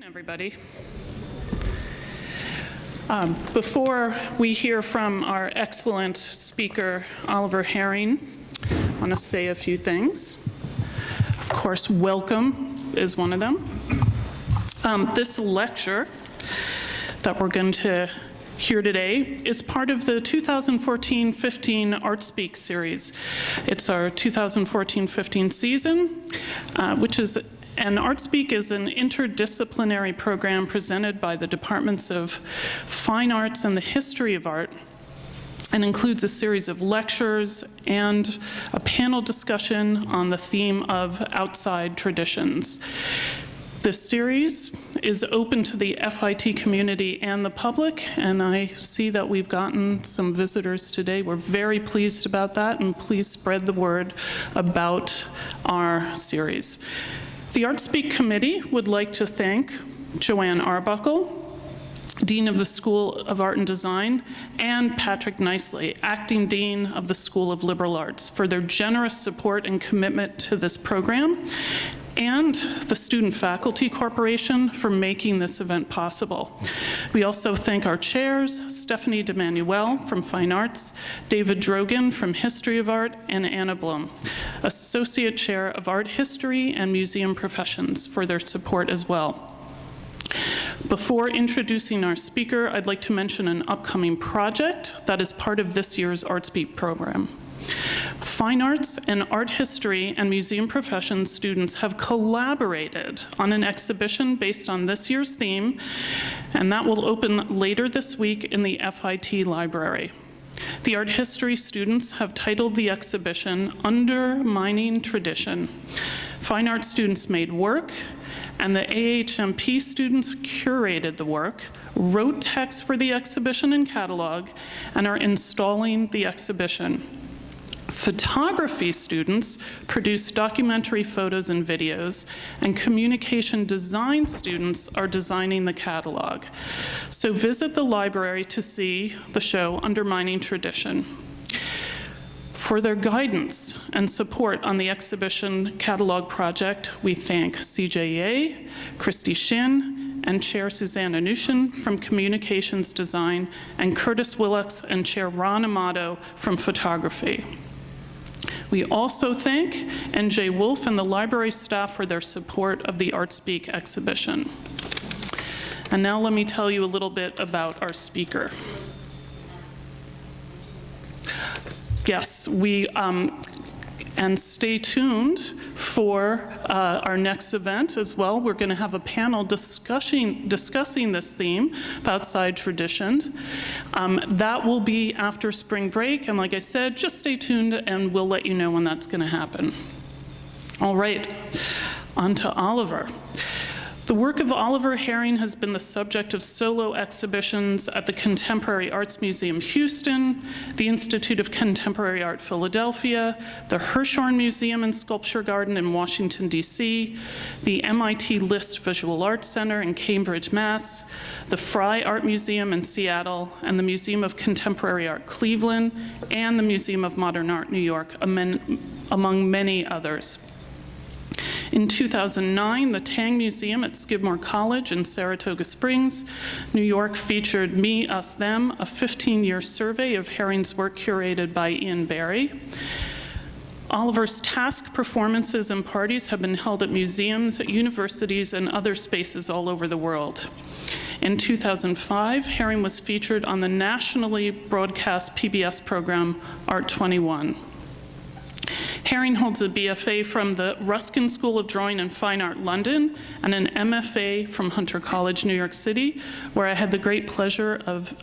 Everybody. Before we hear from our excellent speaker, Oliver Herring, I want to say a few things. Of course, welcome is one of them. This lecture that we're going to hear today is part of the 2014-15 ARTSpeak series. It's our 2014-15 season, and ARTSpeak is an interdisciplinary program presented by the Departments of Fine Arts and the History of Art, and includes a series of lectures and a panel discussion on the theme of outside traditions. This series is open to the FIT community and the public, and I see that we've gotten some visitors today. We're very pleased about that, and please spread the word about our series. The ARTSpeak Committee would like to thank Joanne Arbuckle, Dean of the School of Art and Design, and Patrick Nicely, Acting Dean of the School of Liberal Arts, for their generous support and commitment to this program, and the Student Faculty Corporation for making this event possible. We also thank our chairs, Stephanie DeManuel from Fine Arts, David Drogan from History of Art, and Anna Blum, Associate Chair of Art History and Museum Professions, for their support as well. Before introducing our speaker, I'd like to mention an upcoming project that is part of this year's ARTSpeak program. Fine Arts and Art History and Museum Professions students have collaborated on an exhibition based on this year's theme, and that will open later this week in the FIT library. The art history students have titled the exhibition Undermining Tradition. Fine Arts students made work, and the AHMP students curated the work, wrote text for the exhibition and catalog, and are installing the exhibition. Photography students produce documentary photos and videos, and communication design students are designing the catalog. So visit the library to see the show Undermining Tradition. For their guidance and support on the exhibition catalog project, we thank CJA, Christy Shin, and Chair Suzanne Anushin from Communications Design, and Curtis Willocks and Chair Ron Amato from Photography. We also thank NJ Wolf and the library staff for their support of the ARTSpeak exhibition. And now let me tell you a little bit about our speaker. Yes, and stay tuned for our next event as well. We're going to have a panel discussing this theme of outside traditions. That will be after spring break, and like I said, just stay tuned and we'll let you know when that's going to happen. All right, on to Oliver. The work of Oliver Herring has been the subject of solo exhibitions at the Contemporary Arts Museum Houston, the Institute of Contemporary Art Philadelphia, the Hirshhorn Museum and Sculpture Garden in Washington, D.C., the MIT List Visual Arts Center in Cambridge, Mass., the Frye Art Museum in Seattle, and the Museum of Contemporary Art Cleveland, and the Museum of Modern Art New York, among many others. In 2009, the Tang Museum at Skidmore College in Saratoga Springs, New York featured Me, Us, Them, a 15-year survey of Herring's work curated by Ian Barry. Oliver's task performances and parties have been held at museums, universities, and other spaces all over the world. In 2005, Herring was featured on the nationally broadcast PBS program Art 21. Herring holds a BFA from the Ruskin School of Drawing and Fine Art, London, and an MFA from Hunter College, New York City, where I had the great pleasure of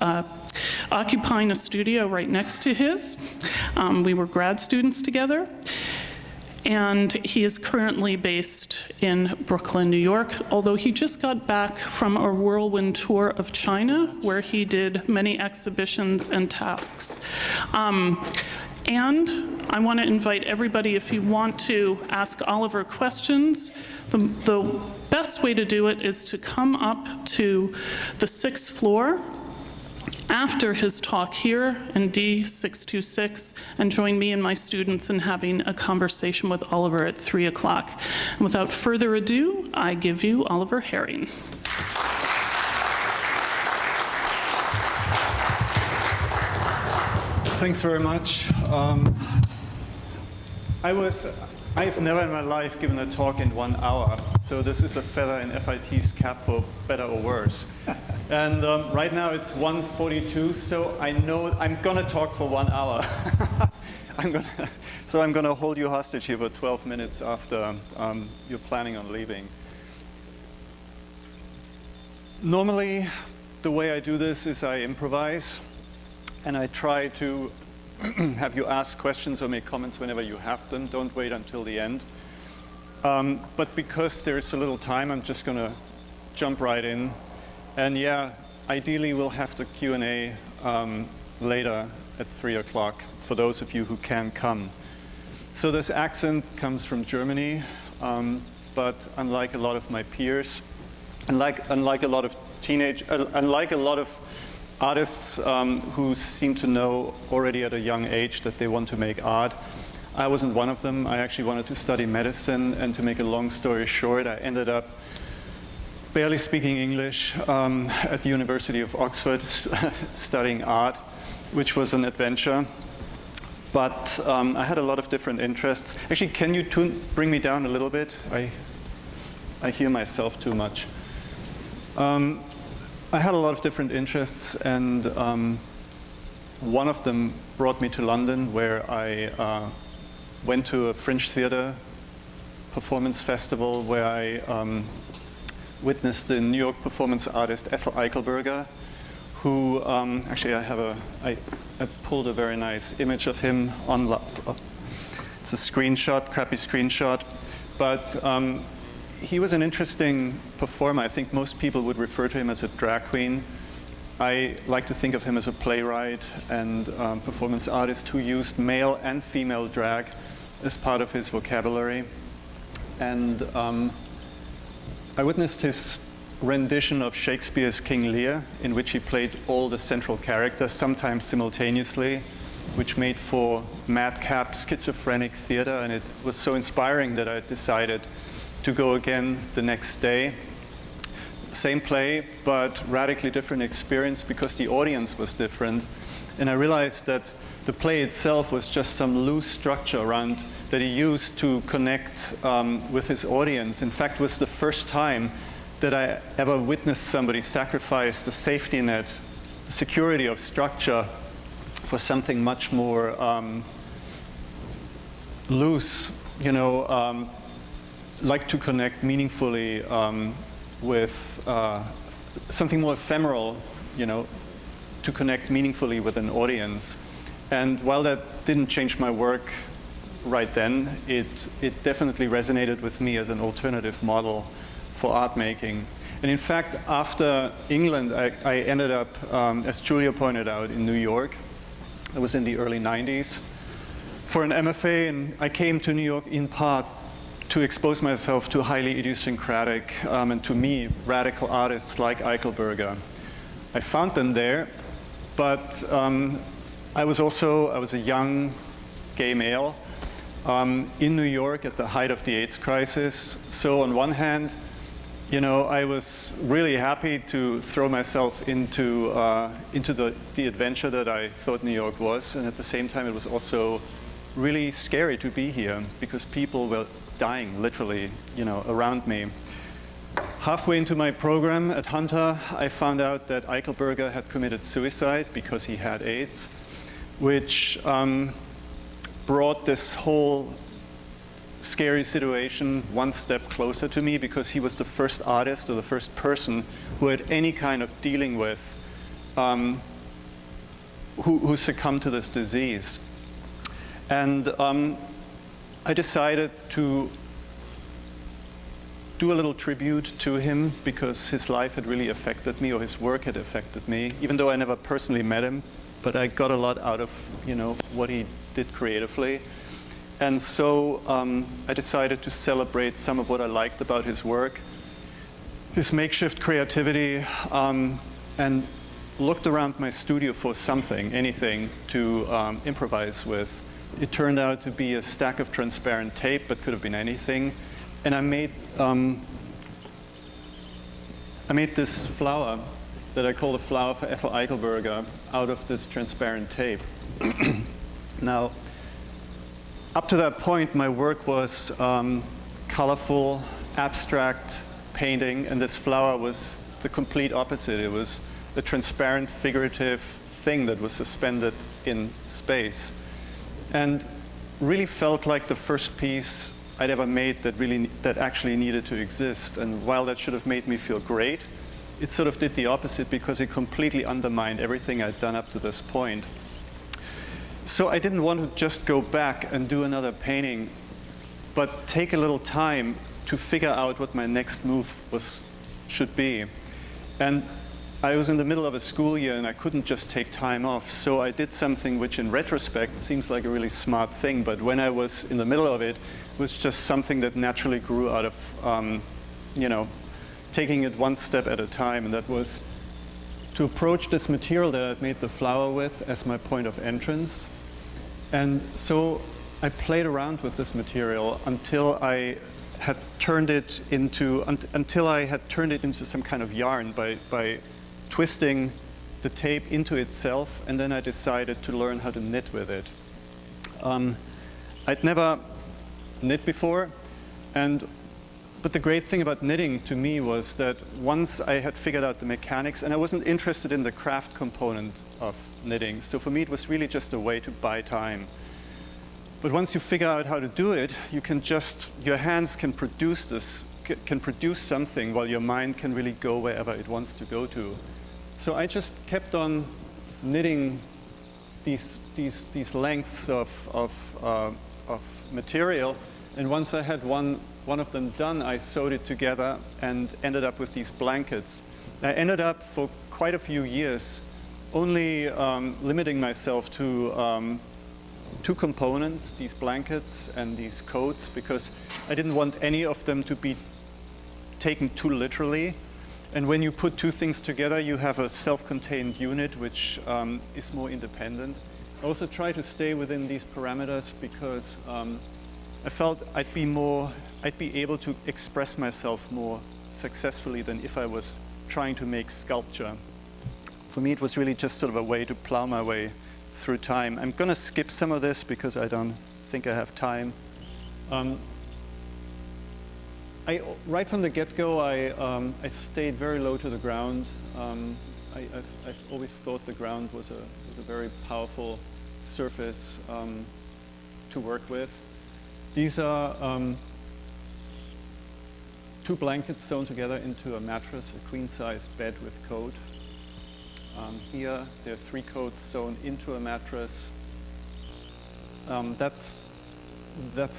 occupying a studio right next to his. We were grad students together. And he is currently based in Brooklyn, New York, although he just got back from a whirlwind tour of China, where he did many exhibitions and tasks. And I want to invite everybody, if you want to ask Oliver questions, the best way to do it is to come up to the 6th floor after his talk here in D626 and join me and my students in having a conversation with Oliver at 3 o'clock. And without further ado, I give you Oliver Herring. Thanks very much. I've never in my life given a talk in 1 hour, so this is a feather in FIT's cap for better or worse. And right now it's 1:42, so I know I'm gonna talk for 1 hour. I'm gonna hold you hostage here for 12 minutes after you're planning on leaving. Normally, the way I do this is I improvise, and I try to have you ask questions or make comments whenever you have them. Don't wait until the end. But because there's a little time, I'm just going to jump right in. And yeah, ideally we'll have the Q&A later at 3 o'clock for those of you who can come. So this accent comes from Germany, but unlike a lot of my peers, unlike a lot of artists who seem to know already at a young age that they want to make art, I wasn't one of them. I actually wanted to study medicine, and to make a long story short, I ended up barely speaking English at the University of Oxford studying art, which was an adventure. But I had a lot of different interests. Actually, can you bring me down a little bit? I hear myself too much. I had a lot of different interests, and one of them brought me to London, where I went to a Fringe Theatre performance festival where I witnessed the New York performance artist Ethel Eichelberger, who actually I pulled a very nice image of him on. It's a screenshot, crappy screenshot, but he was an interesting performer. I think most people would refer to him as a drag queen. I like to think of him as a playwright and performance artist who used male and female drag as part of his vocabulary. And I witnessed his rendition of Shakespeare's King Lear, in which he played all the central characters, sometimes simultaneously, which made for madcap, schizophrenic theater. And it was so inspiring that I decided to go again the next day. Same play, but radically different experience because the audience was different. And I realized that the play itself was just some loose structure around that he used to connect with his audience. In fact, it was the first time that I ever witnessed somebody sacrifice the safety net, the security of structure for something much more loose, like to connect meaningfully with something more ephemeral, to connect meaningfully with an audience. And while that didn't change my work right then, it definitely resonated with me as an alternative model for art making. And in fact, after England, I ended up, as Julia pointed out, in New York. It was in the early 90s for an MFA, and I came to New York in part to expose myself to highly idiosyncratic and, to me, radical artists like Eichelberger. I found them there, but I was a young gay male in New York at the height of the AIDS crisis. So on one hand, I was really happy to throw myself into the adventure that I thought New York was, and at the same time, it was also really scary to be here because people were dying, literally, around me. Halfway into my program at Hunter, I found out that Eichelberger had committed suicide because he had AIDS, which brought this whole scary situation one step closer to me, because he was the first artist or the first person who had any kind of dealing with who succumbed to this disease. And I decided to do a little tribute to him because his life had really affected me, or his work had affected me, even though I never personally met him, but I got a lot out of what he did creatively. And so I decided to celebrate some of what I liked about his work, his makeshift creativity, and looked around my studio for something, anything to improvise with. It turned out to be a stack of transparent tape, but could have been anything. And I made this flower that I call the flower for Ethel Eichelberger out of this transparent tape. Now, up to that point, my work was colorful, abstract painting, and this flower was the complete opposite. It was a transparent, figurative thing that was suspended in space. And really felt like the first piece I'd ever made that actually needed to exist. And while that should have made me feel great, it sort of did the opposite because it completely undermined everything I'd done up to this point. So I didn't want to just go back and do another painting, but take a little time to figure out what my next move should be. And I was in the middle of a school year and I couldn't just take time off, so I did something which in retrospect seems like a really smart thing, but when I was in the middle of it, it was just something that naturally grew out of, taking it one step at a time, and that was to approach this material that I'd made the flower with as my point of entrance. And so I played around with this material until I had turned it into some kind of yarn by twisting the tape into itself, and then I decided to learn how to knit with it. I'd never knit before, but the great thing about knitting to me was that once I had figured out the mechanics, and I wasn't interested in the craft component of knitting, so for me it was really just a way to buy time. But once you figure out how to do it, your hands can produce something while your mind can really go wherever it wants to go to. So I just kept on knitting these lengths of material, and once I had one of them done, I sewed it together and ended up with these blankets. I ended up for quite a few years only limiting myself to two components, these blankets and these coats, because I didn't want any of them to be taken too literally. And when you put two things together, you have a self-contained unit which is more independent. I also try to stay within these parameters because I felt I'd be able to express myself more successfully than if I was trying to make sculpture. For me, it was really just sort of a way to plow my way through time. I'm going to skip some of this because I don't think I have time. Right from the get-go, I stayed very low to the ground. I've always thought the ground was a very powerful surface to work with. These are two blankets sewn together into a mattress, a queen-size bed with coat. Here, there are three coats sewn into a mattress. That's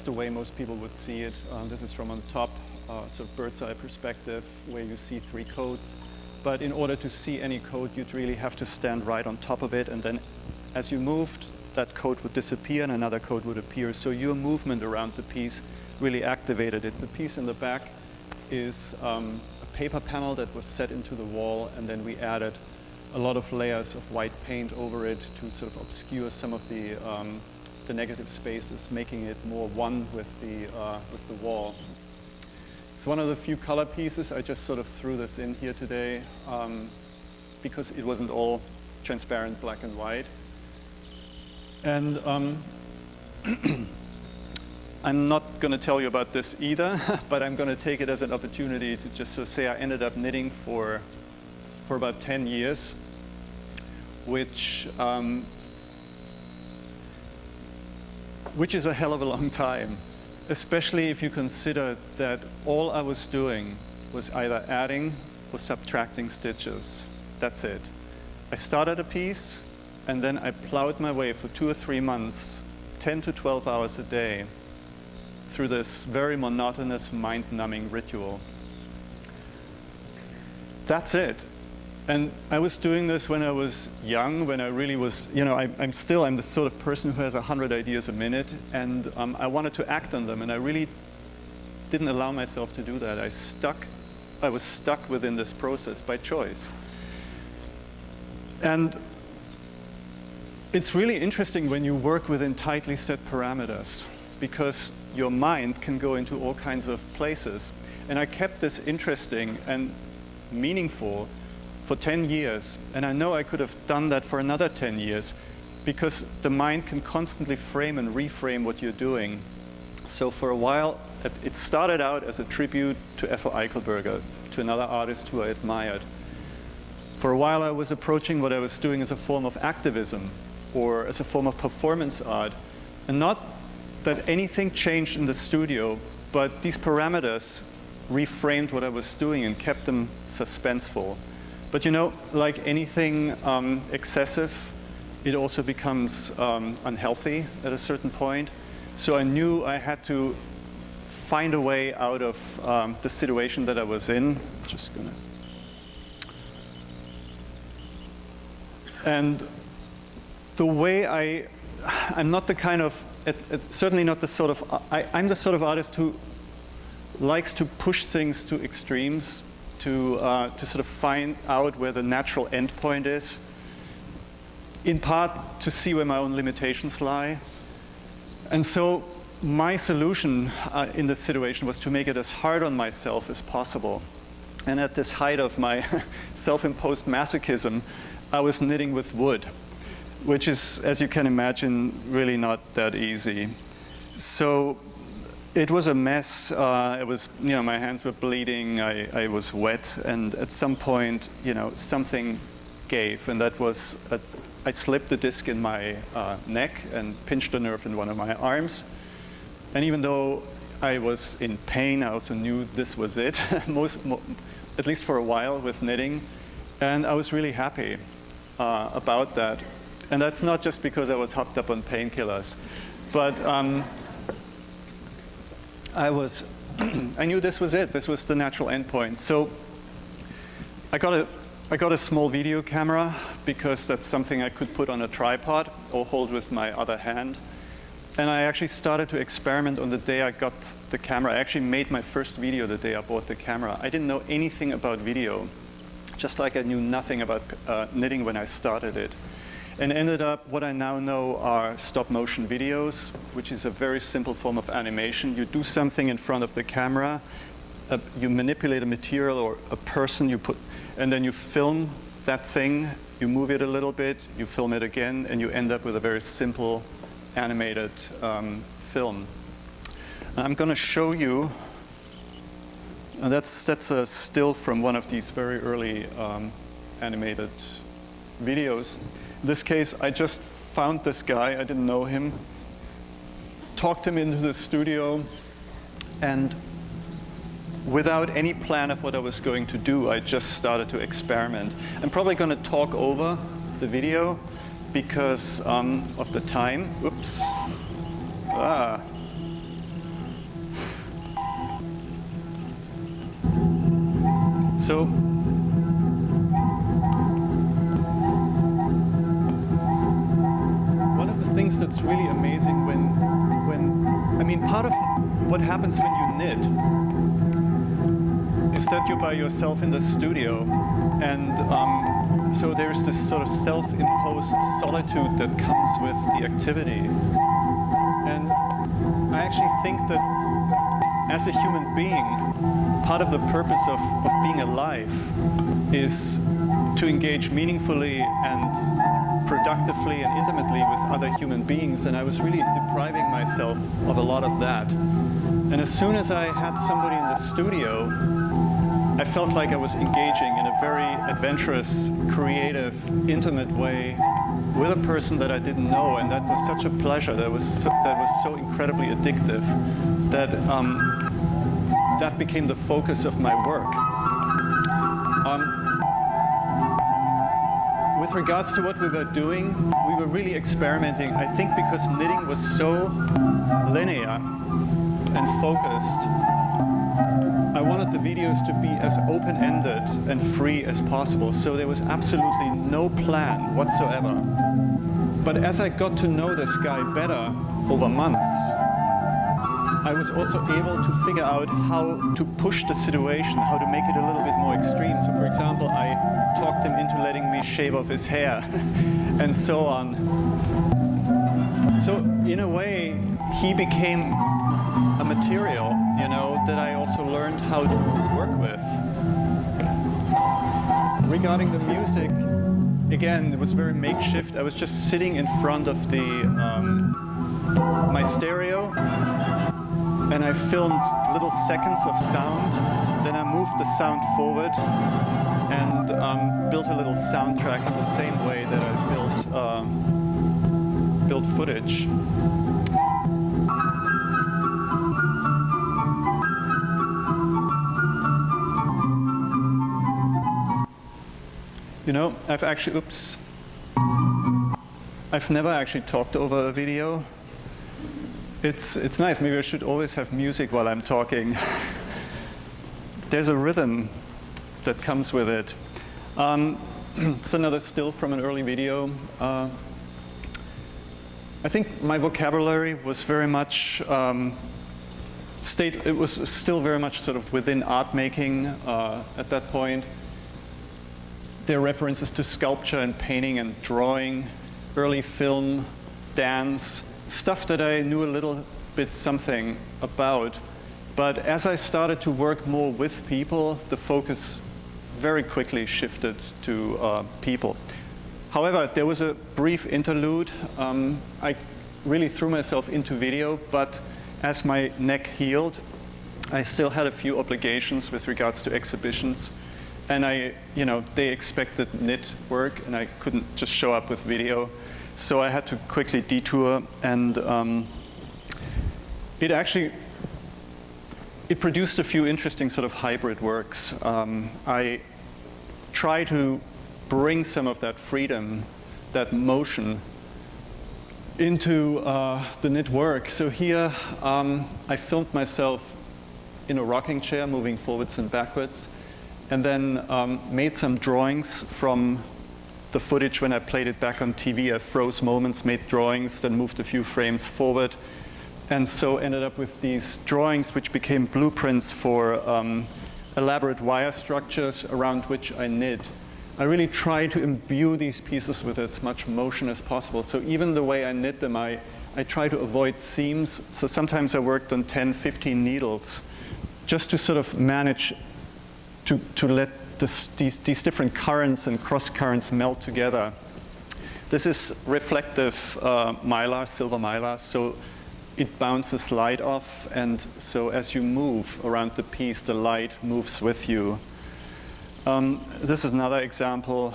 the way most people would see it. This is from on top, sort of bird's eye perspective, where you see three coats. But in order to see any coat, you'd really have to stand right on top of it, and then as you moved, that coat would disappear and another coat would appear. So your movement around the piece really activated it. The piece in the back is a paper panel that was set into the wall, and then we added a lot of layers of white paint over it to sort of obscure some of the negative spaces, making it more one with the wall. It's one of the few color pieces. I just sort of threw this in here today because it wasn't all transparent black and white. And I'm not going to tell you about this either, but I'm going to take it as an opportunity to just sort of say I ended up knitting for about 10 years, which is a hell of a long time, especially if you consider that all I was doing was either adding or subtracting stitches. That's it. I started a piece, and then I plowed my way for 2 or 3 months, 10 to 12 hours a day, through this very monotonous, mind-numbing ritual. That's it. And I was doing this when I was young, when I really was, I'm the sort of person who has 100 ideas a minute, and I wanted to act on them, and I really didn't allow myself to do that. I was stuck within this process by choice. And it's really interesting when you work within tightly set parameters, because your mind can go into all kinds of places. And I kept this interesting and meaningful for 10 years. And I know I could have done that for another 10 years, because the mind can constantly frame and reframe what you're doing. So for a while, it started out as a tribute to Ethel Eichelberger, to another artist who I admired. For a while, I was approaching what I was doing as a form of activism or as a form of performance art. And not that anything changed in the studio, but these parameters reframed what I was doing and kept them suspenseful. But you know, like anything excessive, it also becomes unhealthy at a certain point. So I knew I had to find a way out of the situation that I was in. Just gonna. And the way I'm not the kind of, certainly not the sort of, I'm the sort of artist who likes to push things to extremes, to sort of find out where the natural end point is, in part to see where my own limitations lie. And so my solution in this situation was to make it as hard on myself as possible. And at this height of my self-imposed masochism, I was knitting with wood, which is, as you can imagine, really not that easy. So it was a mess. It was, you know, my hands were bleeding. I was wet, and at some point, you know, something gave, and that was I slipped a disc in my neck and pinched a nerve in one of my arms. And even though I was in pain, I also knew this was it, at least for a while with knitting. And I was really happy about that. And that's not just because I was hopped up on painkillers, but I knew this was it. This was the natural endpoint. So I got a small video camera, because that's something I could put on a tripod or hold with my other hand. And I actually started to experiment on the day I got the camera. I actually made my first video the day I bought the camera. I didn't know anything about video, just like I knew nothing about knitting when I started it. And ended up, what I now know are stop motion videos, which is a very simple form of animation. You do something in front of the camera, you manipulate a material or a person, and then you film that thing, you move it a little bit, you film it again, and you end up with a very simple animated film. And I'm going to show you, and that's a still from one of these very early animated videos. In this case, I just found this guy, I didn't know him, talked him into the studio, and without any plan of what I was going to do, I just started to experiment. I'm probably going to talk over the video because of the time. Oops. So one of the things that's really amazing I mean, part of what happens when you knit is that you're by yourself in the studio, and so there's this sort of self-imposed solitude that comes with the activity. And I actually think that as a human being, part of the purpose of being alive is to engage meaningfully and productively and intimately with other human beings, and I was really depriving myself of a lot of that. And as soon as I had somebody in the studio, I felt like I was engaging in a very adventurous, creative, intimate way with a person that I didn't know, and that was such a pleasure. That was so incredibly addictive that that became the focus of my work. With regards to what we were doing, we were really experimenting, I think because knitting was so linear and focused. I wanted the videos to be as open-ended and free as possible, so there was absolutely no plan whatsoever. But as I got to know this guy better over months, I was also able to figure out how to push the situation, how to make it a little bit more extreme. So for example, I talked him into letting me shave off his hair and so on. So in a way, he became a material, you know, that I also learned how to work with. Regarding the music, again, it was very makeshift. I was just sitting in front of the my stereo, and I filmed little seconds of sound. Then I moved the sound forward and built a little soundtrack in the same way that I built footage. You know, I've never actually talked over a video. It's nice. Maybe I should always have music while I'm talking. There's a rhythm that comes with it. It's another still from an early video. I think my vocabulary was very much it was still very much sort of within art making at that point. There are references to sculpture and painting and drawing, early film, dance, stuff that I knew a little bit something about. But as I started to work more with people, the focus very quickly shifted to people. However, there was a brief interlude. I really threw myself into video, but as my neck healed, I still had a few obligations with regards to exhibitions. And they expected knit work, and I couldn't just show up with video. So I had to quickly detour, and it produced a few interesting sort of hybrid works. I try to bring some of that freedom, that motion, into the knit work. So here I filmed myself in a rocking chair, moving forwards and backwards, and then made some drawings from the footage when I played it back on TV. I froze moments, made drawings, then moved a few frames forward, and so ended up with these drawings which became blueprints for elaborate wire structures around which I knit. I really try to imbue these pieces with as much motion as possible. So even the way I knit them, I try to avoid seams. So sometimes I worked on 10, 15 needles just to sort of manage to let these different currents and cross currents melt together. This is reflective mylar, silver mylar, so it bounces light off, and so as you move around the piece, the light moves with you. This is another example.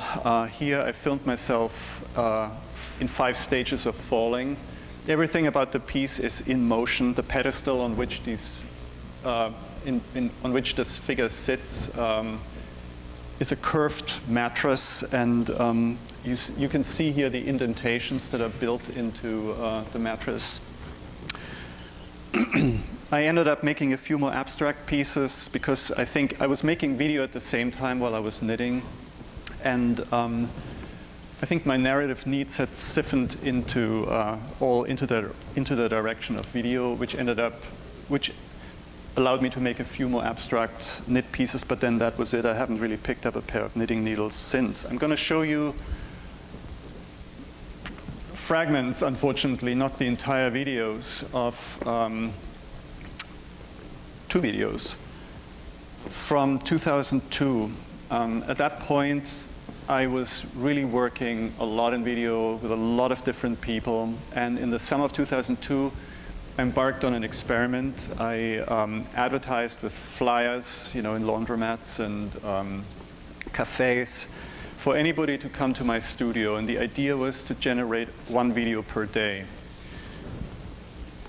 Here I filmed myself in 5 stages of falling. Everything about the piece is in motion. The pedestal on which on which this figure sits is a curved mattress, and you can see here the indentations that are built into the mattress. I ended up making a few more abstract pieces because I think I was making video at the same time while I was knitting, and I think my narrative needs had siphoned into the direction of video, which allowed me to make a few more abstract knit pieces, but then that was it. I haven't really picked up a pair of knitting needles since. I'm going to show you fragments, unfortunately, not the entire videos, of 2 videos from 2002. At that point, I was really working a lot in video with a lot of different people, and in the summer of 2002, I embarked on an experiment. I advertised with flyers, in laundromats and cafes for anybody to come to my studio, and the idea was to generate 1 video per day.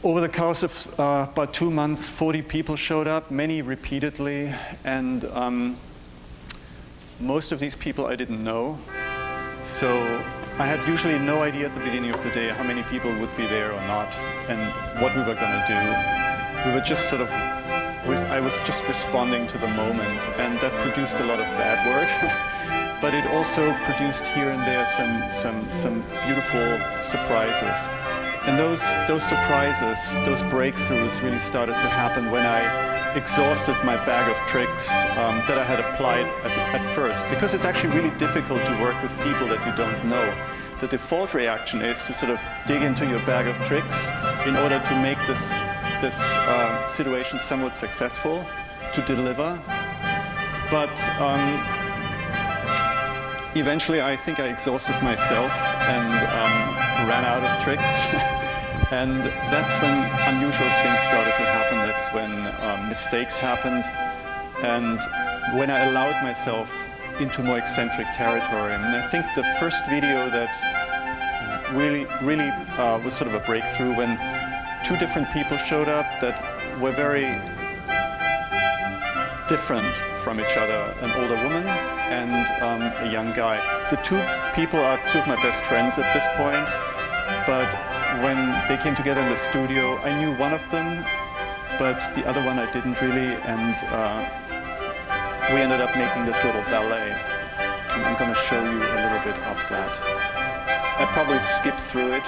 Over the course of about 2 months, 40 people showed up, many repeatedly, and most of these people I didn't know. So I had usually no idea at the beginning of the day how many people would be there or not, and what we were going to do. We were just sort of, I was just responding to the moment, and that produced a lot of bad work. But it also produced here and there some beautiful surprises. And those surprises, those breakthroughs really started to happen when I exhausted my bag of tricks that I had applied at first. Because it's actually really difficult to work with people that you don't know. The default reaction is to sort of dig into your bag of tricks in order to make this situation somewhat successful, to deliver. But eventually I think I exhausted myself and ran out of tricks. And that's when unusual things started to happen. That's when mistakes happened. And when I allowed myself into more eccentric territory. And I think the first video that really was sort of a breakthrough when two different people showed up that were very different from each other, an older woman and a young guy. The two people are two of my best friends at this point, but when they came together in the studio, I knew one of them, but the other one I didn't really, and we ended up making this little ballet. And I'm going to show you a little bit of that. I probably skipped through it.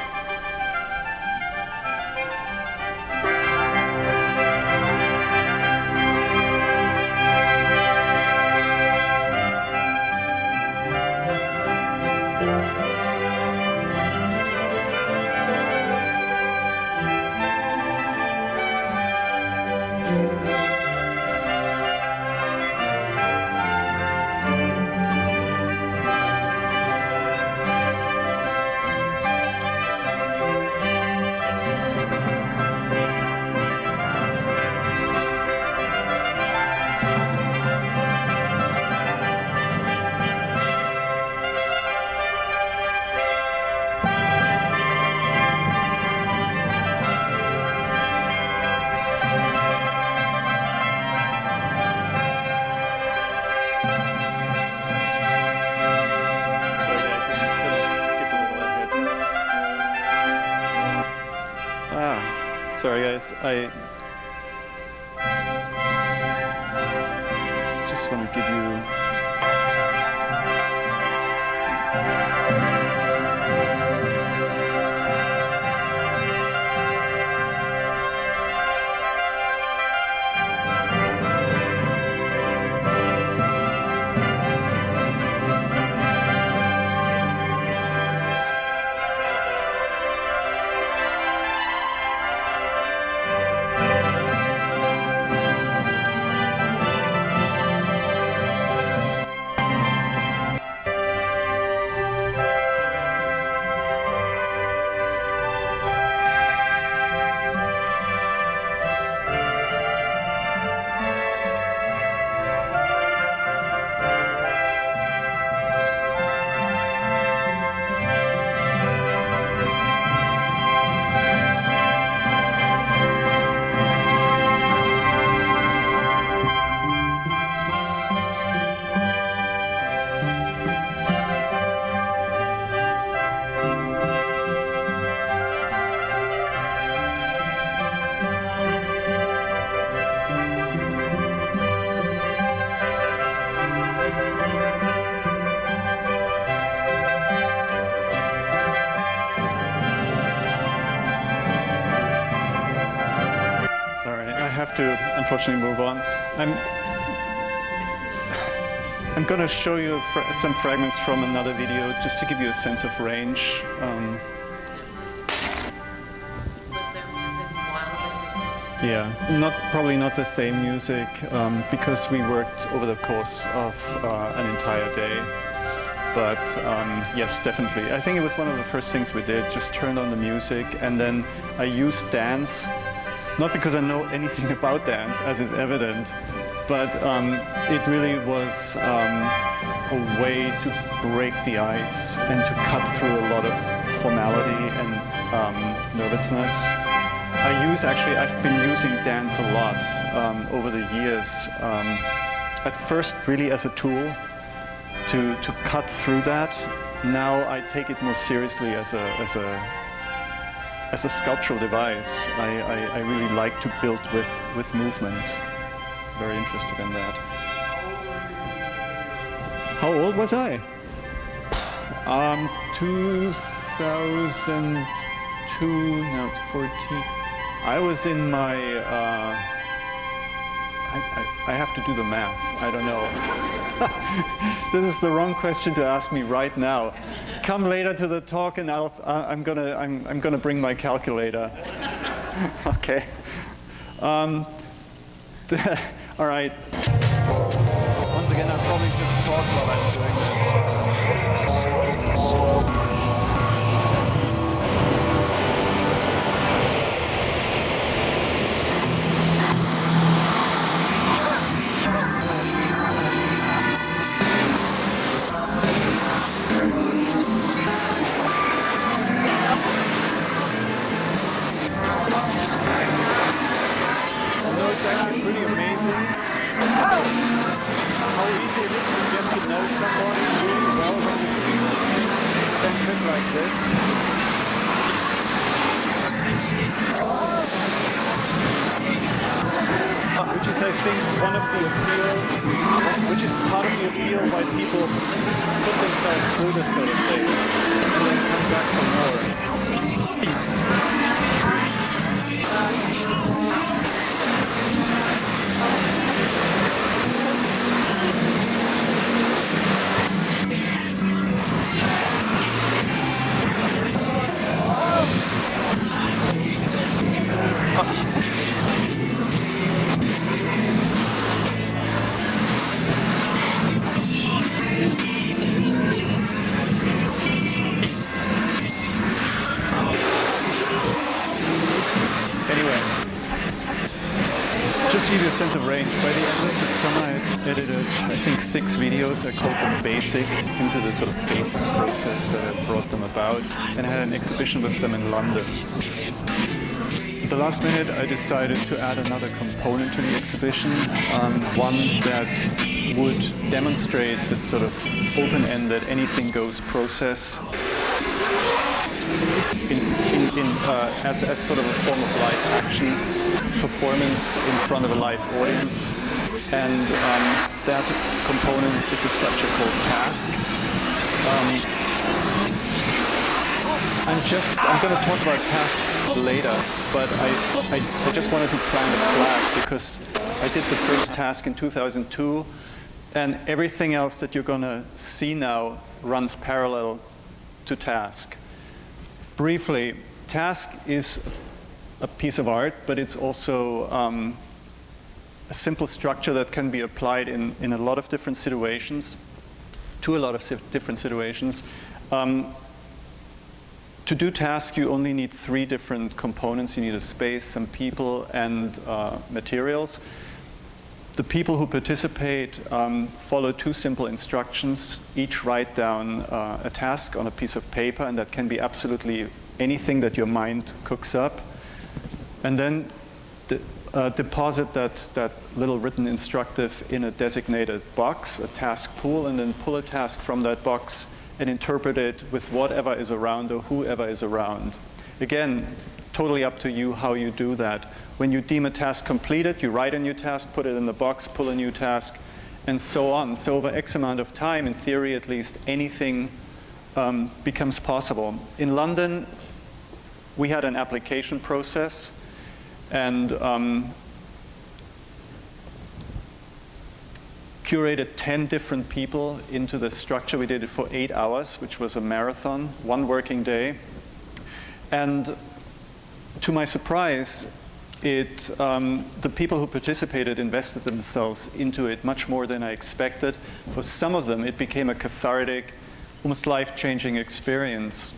Sorry guys, I just want to give you to unfortunately move on. I'm going to show you some fragments from another video just to give you a sense of range. Yeah, probably not the same music because we worked over the course of an entire day. But yes, definitely. I think it was one of the first things we did, just turned on the music, and then I used dance. Not because I know anything about dance, as is evident, but it really was a way to break the ice and to cut through a lot of formality and nervousness. I've been using dance a lot over the years. At first, really as a tool to cut through that. Now I take it more seriously as a sculptural device. I really like to build with movement. Very interested in that. How old was I? 2002, now it's 14. I was in my, I have to do the math, I don't know. This is the wrong question to ask me right now. Come later to the talk and I'm gonna bring my calculator. Okay. All right. Once again, I'll probably just talk while I'm doing this. It's actually pretty amazing how easy it is to get to know somebody really well when you eccentric like this. Which is, I think, one of the appeal, which is part of the appeal why people put themselves through this sort of thing and then come back for more. Just to give you a sense of range, by the end of the summer I edited, I think, 6 videos. I called them basic, into the sort of basic process that had brought them about, and I had an exhibition with them in London. At the last minute I decided to add another component to the exhibition, one that would demonstrate this sort of open-ended, anything-goes process as sort of a form of live action performance in front of a live audience, and that component is a structure called task. I'm going to talk about task later, but I just wanted to plant a flag because I did the first task in 2002, and everything else that you're going to see now runs parallel to task. Briefly, task is a piece of art, but it's also a simple structure that can be applied in a lot of different situations, to a lot of different situations. To do task, you only need 3 different components. You need a space, some people, and materials. The people who participate follow 2 simple instructions. Each write down a task on a piece of paper, and that can be absolutely anything that your mind cooks up. And then deposit that little written instructive in a designated box, a task pool, and then pull a task from that box and interpret it with whatever is around or whoever is around. Again, totally up to you how you do that. When you deem a task completed, you write a new task, put it in the box, pull a new task, and so on. So over X amount of time, in theory at least, anything becomes possible. In London, we had an application process, and curated 10 different people into the structure. We did it for 8 hours, which was a marathon, 1 working day. And to my surprise, the people who participated invested themselves into it much more than I expected. For some of them, it became a cathartic, almost life-changing experience.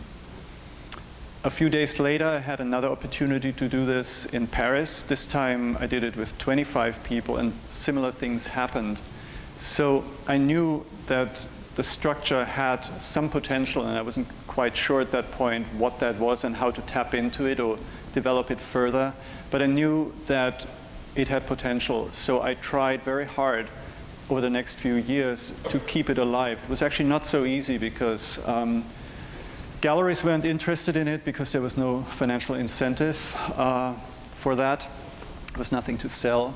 A few days later, I had another opportunity to do this in Paris. This time, I did it with 25 people, and similar things happened. So I knew that the structure had some potential, and I wasn't quite sure at that point what that was and how to tap into it or develop it further. But I knew that it had potential, so I tried very hard over the next few years to keep it alive. It was actually not so easy because galleries weren't interested in it because there was no financial incentive for that. There was nothing to sell.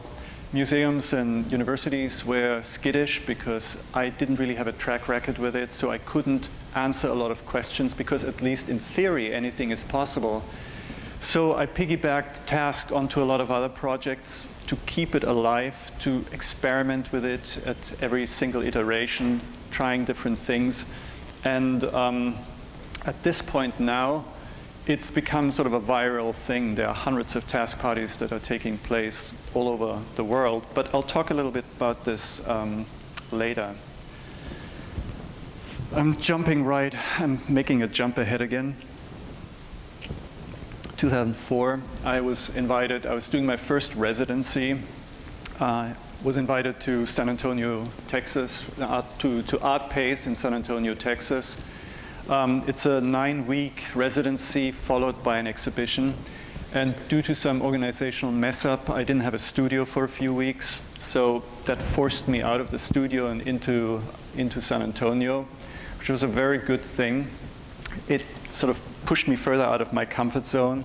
Museums and universities were skittish because I didn't really have a track record with it, so I couldn't answer a lot of questions because, at least in theory, anything is possible. So I piggybacked task onto a lot of other projects to keep it alive, to experiment with it at every single iteration, trying different things. And at this point now, it's become sort of a viral thing. There are hundreds of task parties that are taking place all over the world. But I'll talk a little bit about this later. I'm making a jump ahead again. 2004, I was doing my first residency. Was invited to San Antonio, Texas, to ARTPace in San Antonio, Texas. It's a 9-week residency followed by an exhibition. And due to some organizational mess up, I didn't have a studio for a few weeks. So that forced me out of the studio and into San Antonio, which was a very good thing. It sort of pushed me further out of my comfort zone.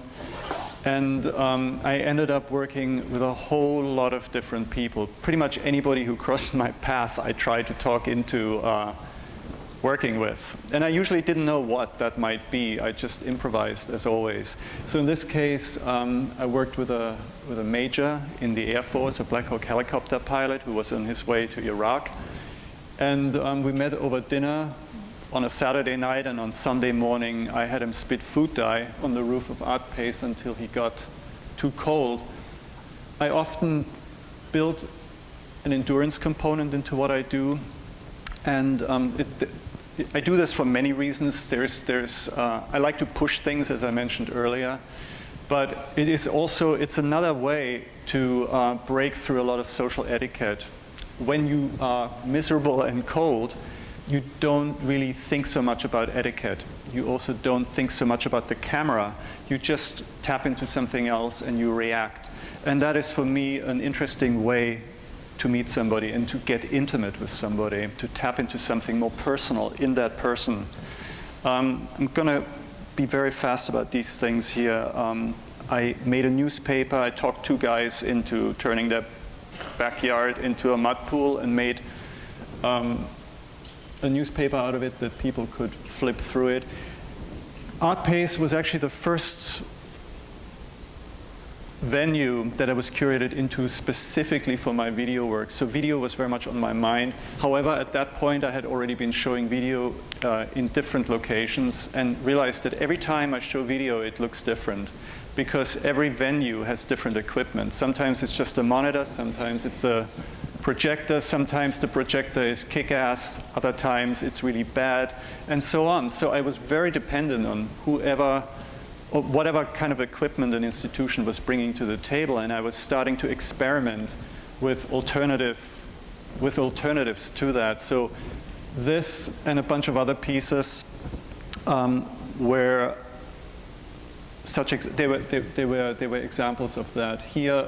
And I ended up working with a whole lot of different people. Pretty much anybody who crossed my path, I tried to talk into working with. And I usually didn't know what that might be. I just improvised, as always. So in this case, I worked with a major in the Air Force, a Black Hawk helicopter pilot who was on his way to Iraq. And we met over dinner on a Saturday night, and on Sunday morning, I had him spit food dye on the roof of ARTPace until he got too cold. I often build an endurance component into what I do, and I do this for many reasons. I like to push things, as I mentioned earlier, but it's another way to break through a lot of social etiquette. When you are miserable and cold, you don't really think so much about etiquette. You also don't think so much about the camera. You just tap into something else and you react. And that is, for me, an interesting way to meet somebody and to get intimate with somebody, to tap into something more personal in that person. I'm going to be very fast about these things here. I made a newspaper. I talked 2 guys into turning their backyard into a mud pool and made a newspaper out of it that people could flip through it. ARTPace was actually the first venue that I was curated into specifically for my video work. So video was very much on my mind. However, at that point, I had already been showing video in different locations and realized that every time I show video, it looks different because every venue has different equipment. Sometimes it's just a monitor, sometimes it's a projector, sometimes the projector is kick-ass, other times it's really bad, and so on. So I was very dependent on whoever or whatever kind of equipment an institution was bringing to the table, and I was starting to experiment with alternatives to that. So this and a bunch of other pieces were such they were examples of that. Here,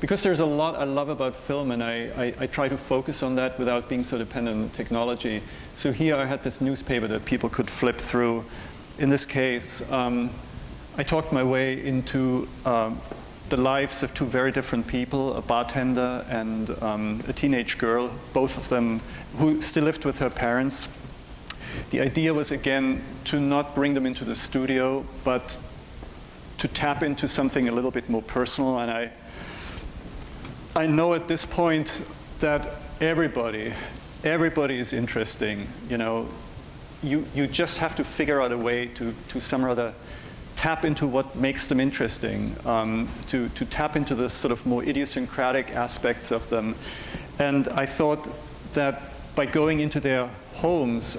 because there's a lot I love about film, and I try to focus on that without being so dependent on technology. So here I had this newspaper that people could flip through. In this case, I talked my way into the lives of 2 very different people, a bartender and a teenage girl, both of them who still lived with her parents. The idea was, again, to not bring them into the studio, but to tap into something a little bit more personal. And I know at this point that everybody is interesting. You know, you just have to figure out a way to some or other tap into what makes them interesting, to tap into the sort of more idiosyncratic aspects of them. And I thought that by going into their homes,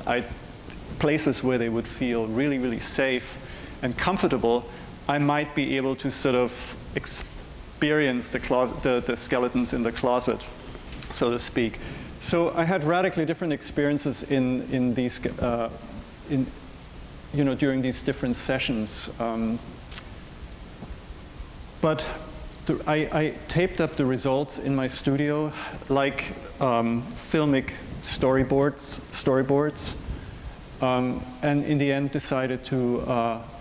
places where they would feel really, really safe and comfortable, I might be able to sort of experience the skeletons in the closet, so to speak. So I had radically different experiences in these, during these different sessions. But I taped up the results in my studio like filmic storyboards. And in the end decided to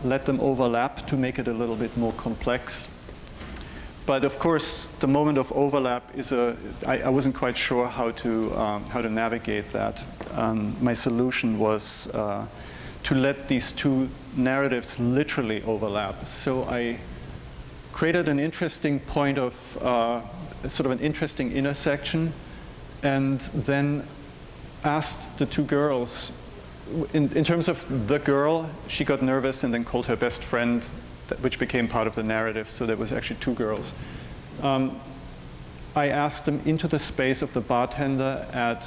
let them overlap to make it a little bit more complex. But of course, the moment of overlap is I wasn't quite sure how to navigate that. My solution was to let these two narratives literally overlap. So I created an interesting point of, sort of an interesting intersection, and then asked the two girls, in terms of the girl, she got nervous and then called her best friend, which became part of the narrative, so there was actually two girls. I asked them into the space of the bartender at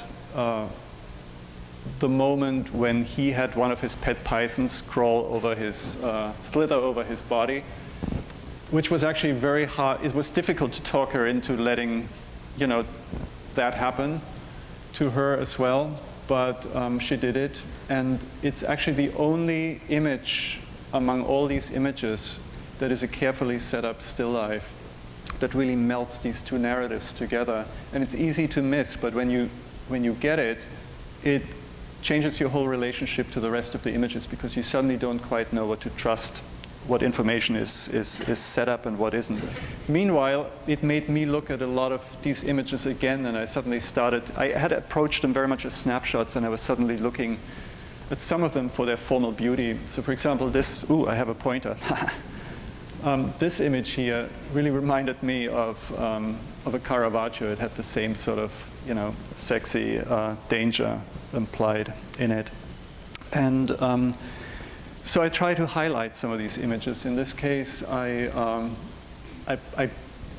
the moment when he had one of his pet pythons crawl over his, slither over his body, which was actually very hard. It was difficult to talk her into letting, you know, that happen to her as well, but she did it. And it's actually the only image among all these images that is a carefully set up still life that really melts these two narratives together. And it's easy to miss, but when you get it, it changes your whole relationship to the rest of the images, because you suddenly don't quite know what to trust, what information is set up and what isn't. Meanwhile, it made me look at a lot of these images again, and I suddenly started, I had approached them very much as snapshots, and I was suddenly looking at some of them for their formal beauty. So for example, this, ooh, I have a pointer. This image here really reminded me of a Caravaggio. It had the same sort of, you know, sexy danger implied in it. And so I try to highlight some of these images. In this case, I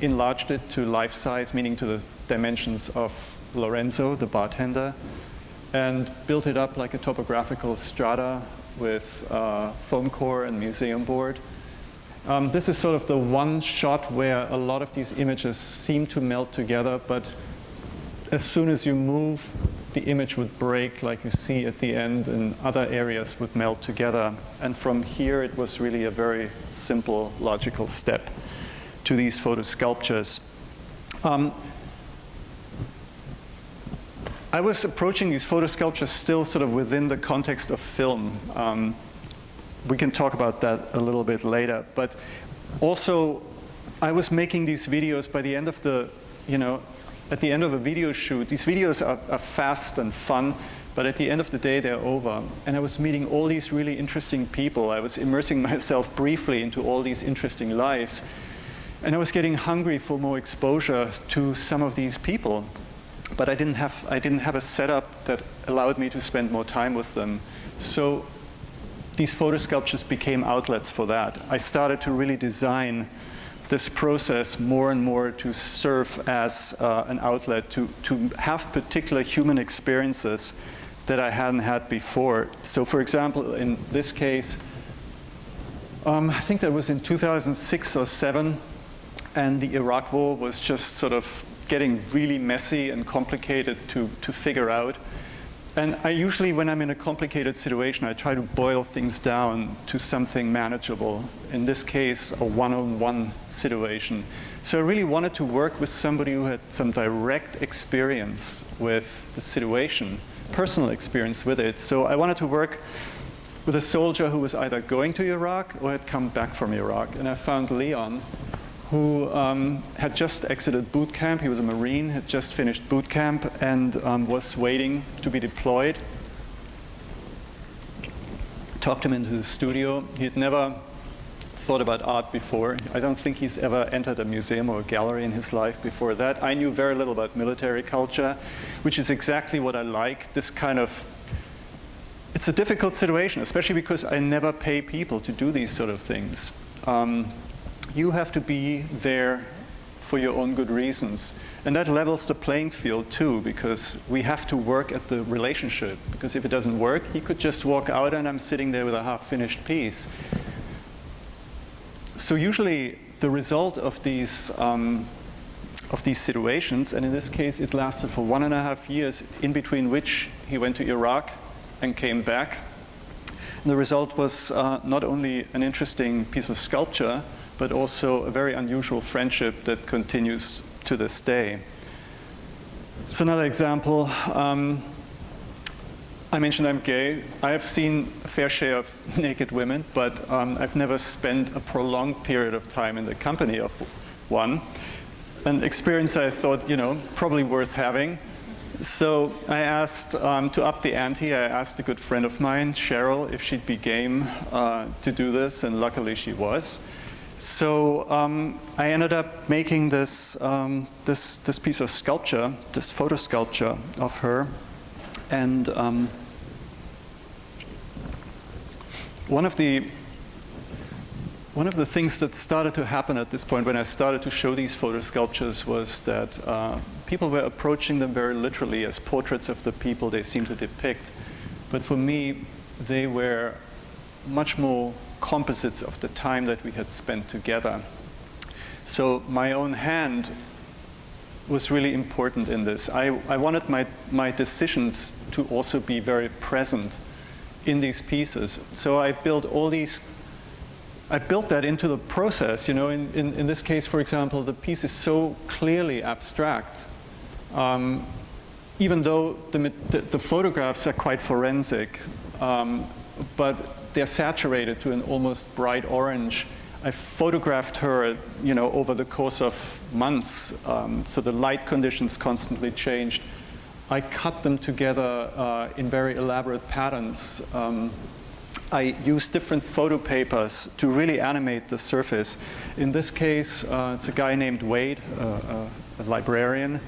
enlarged it to life size, meaning to the dimensions of Lorenzo, the bartender, and built it up like a topographical strata with foam core and museum board. This is sort of the one shot where a lot of these images seem to melt together, but as soon as you move, the image would break, like you see at the end, and other areas would melt together. And from here, it was really a very simple, logical step to these photo sculptures. I was approaching these photo sculptures still sort of within the context of film. We can talk about that a little bit later. But also, I was making these videos by the end of the, you know, at the end of a video shoot. These videos are fast and fun, but at the end of the day, they're over. And I was meeting all these really interesting people. I was immersing myself briefly into all these interesting lives. And I was getting hungry for more exposure to some of these people. But I didn't have a setup that allowed me to spend more time with them. So these photo sculptures became outlets for that. I started to really design this process more and more to serve as an outlet, to have particular human experiences that I hadn't had before. So for example, in this case, I think that was in 2006 or 7, and the Iraq War was just sort of getting really messy and complicated to figure out. And I usually, when I'm in a complicated situation, I try to boil things down to something manageable. In this case, a one-on-one situation. So I really wanted to work with somebody who had some direct experience with the situation, personal experience with it. So I wanted to work with a soldier who was either going to Iraq or had come back from Iraq. And I found Leon, who had just exited boot camp. He was a Marine, had just finished boot camp, and was waiting to be deployed. Talked him into the studio. He had never thought about art before. I don't think he's ever entered a museum or a gallery in his life before that. I knew very little about military culture, which is exactly what I like. This kind of, it's a difficult situation, especially because I never pay people to do these sort of things. You have to be there for your own good reasons. And that levels the playing field too, because we have to work at the relationship. Because if it doesn't work, he could just walk out and I'm sitting there with a half-finished piece. So usually the result of these situations, and in this case it lasted for 1.5 years, in between which he went to Iraq and came back. And the result was not only an interesting piece of sculpture, but also a very unusual friendship that continues to this day. It's another example. I mentioned I'm gay. I have seen a fair share of naked women, but I've never spent a prolonged period of time in the company of one. An experience I thought, you know, probably worth having. So I asked, to up the ante, I asked a good friend of mine, Cheryl, if she'd be game to do this, and luckily she was. So I ended up making this, this piece of sculpture, this photo sculpture of her. And one of the things that started to happen at this point when I started to show these photo sculptures was that people were approaching them very literally as portraits of the people they seem to depict. But for me, they were much more composites of the time that we had spent together. So my own hand was really important in this. I wanted my decisions to also be very present in these pieces. So I built all these, I built that into the process. You know, in this case, for example, the piece is so clearly abstract, even though the photographs are quite forensic, but they're saturated to an almost bright orange. I photographed her, you know, over the course of months, so the light conditions constantly changed. I cut them together in very elaborate patterns. I used different photo papers to really animate the surface. In this case, it's a guy named Wade, a librarian.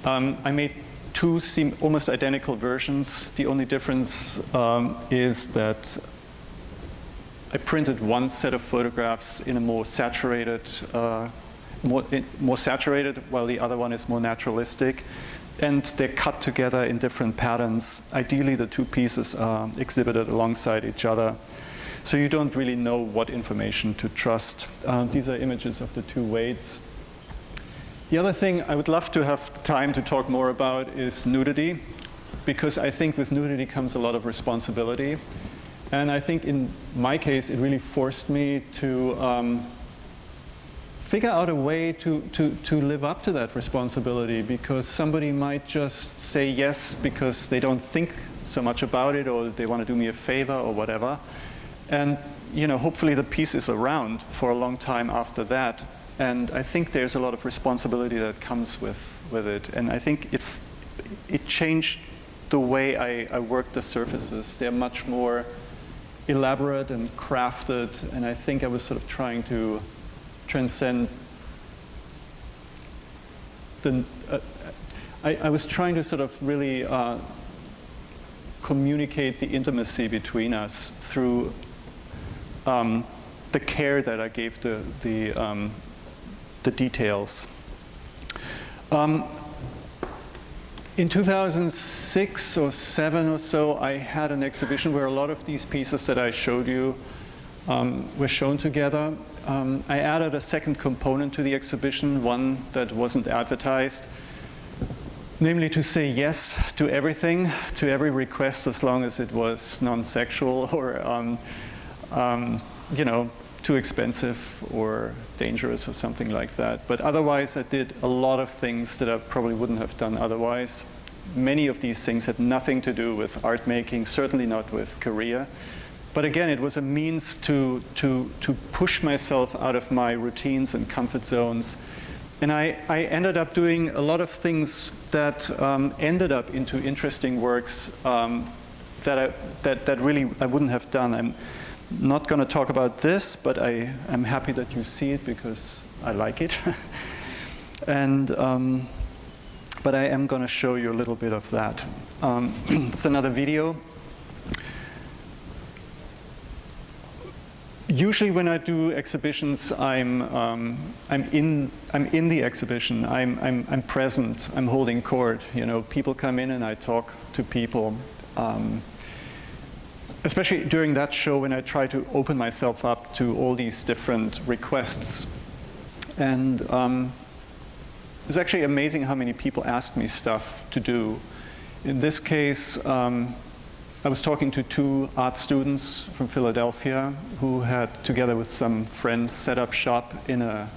I made two almost identical versions. The only difference is that I printed one set of photographs in a more saturated, more saturated, while the other one is more naturalistic. And they're cut together in different patterns. Ideally, the two pieces are exhibited alongside each other. So you don't really know what information to trust. These are images of the two Wades. The other thing I would love to have time to talk more about is nudity, because I think with nudity comes a lot of responsibility. And I think in my case, it really forced me to figure out a way to live up to that responsibility, because somebody might just say yes because they don't think so much about it, or they want to do me a favor or whatever. And you know, hopefully the piece is around for a long time after that. And I think there's a lot of responsibility that comes with it. And I think it changed the way I work the surfaces. They're much more elaborate and crafted, and I think I was sort of trying to transcend the, I was trying to sort of really communicate the intimacy between us through the care that I gave the details. In 2006 or 7 or so, I had an exhibition where a lot of these pieces that I showed you were shown together. I added a second component to the exhibition, one that wasn't advertised, namely to say yes to everything, to every request, as long as it was non-sexual or you know, too expensive or dangerous or something like that. But otherwise, I did a lot of things that I probably wouldn't have done otherwise. Many of these things had nothing to do with art making, certainly not with career. But again, it was a means to push myself out of my routines and comfort zones. And I ended up doing a lot of things that ended up into interesting works that really I wouldn't have done. I'm not going to talk about this, but I'm happy that you see it because I like it. And but I am going to show you a little bit of that. It's another video. Usually, when I do exhibitions, I'm in the exhibition. I'm present. I'm holding court. You know, people come in and I talk to people. Especially during that show when I try to open myself up to all these different requests. And it's actually amazing how many people asked me stuff to do. In this case, I was talking to two art students from Philadelphia who had, together with some friends, set up shop in a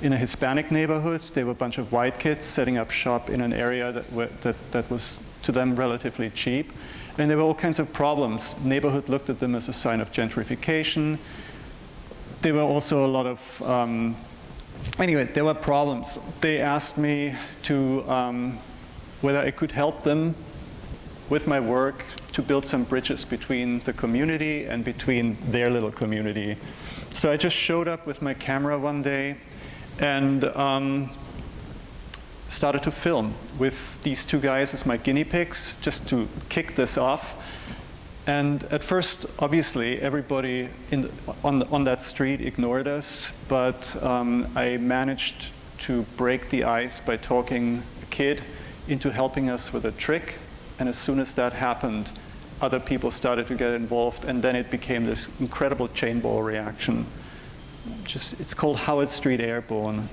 Hispanic neighborhood. They were a bunch of white kids setting up shop in an area that was, to them, relatively cheap. And there were all kinds of problems. Neighborhood looked at them as a sign of gentrification. There were also a lot of, anyway, there were problems. They asked me to whether I could help them with my work to build some bridges between the community and between their little community. So I just showed up with my camera one day and started to film with these two guys as my guinea pigs, just to kick this off. And at first, obviously, everybody on that street ignored us, but I managed to break the ice by talking a kid into helping us with a trick. And as soon as that happened, other people started to get involved, and then it became this incredible chain ball reaction. It's called Howard Street Airborne.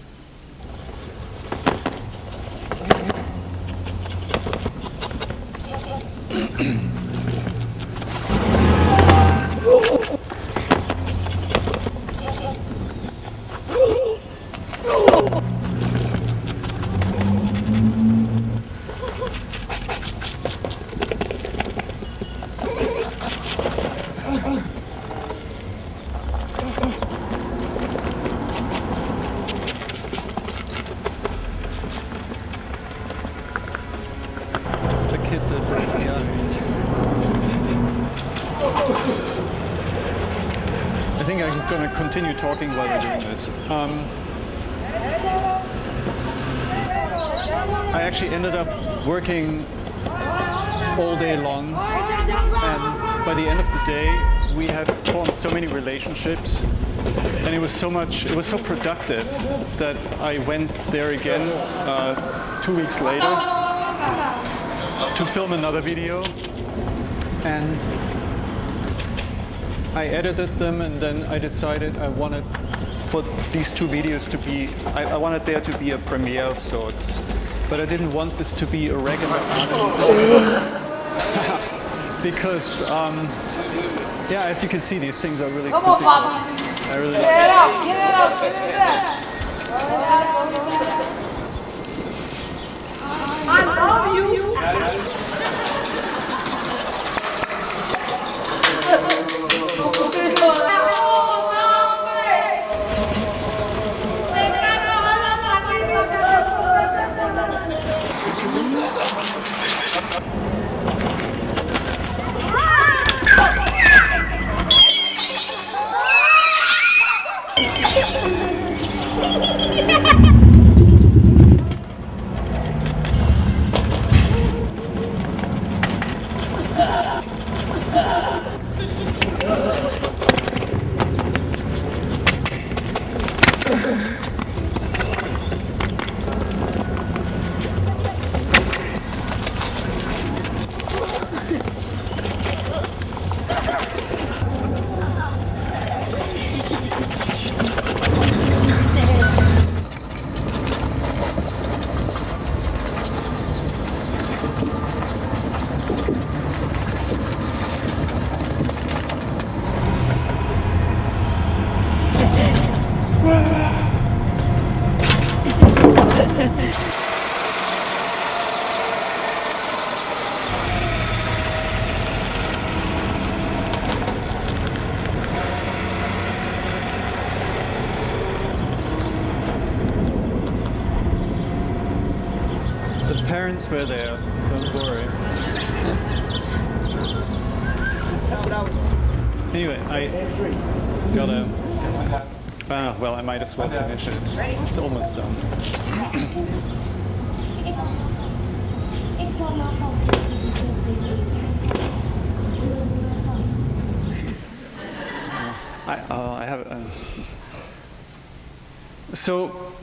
I think I'm going to continue talking while we're doing this. I actually ended up working all day long, and by the end of the day, we had formed so many relationships, and it was so productive that I went there again 2 weeks later to film another video, and I edited them, and then I decided I wanted for these two videos to be, I wanted there to be a premiere of sorts, but I didn't want this to be a regular because, yeah, as you can see, these things are really physical. I really Get it up, get it up, get it up. I love you. The parents were there, don't worry. Anyway, I gotta, well, I might as well finish it. It's almost done. I have, so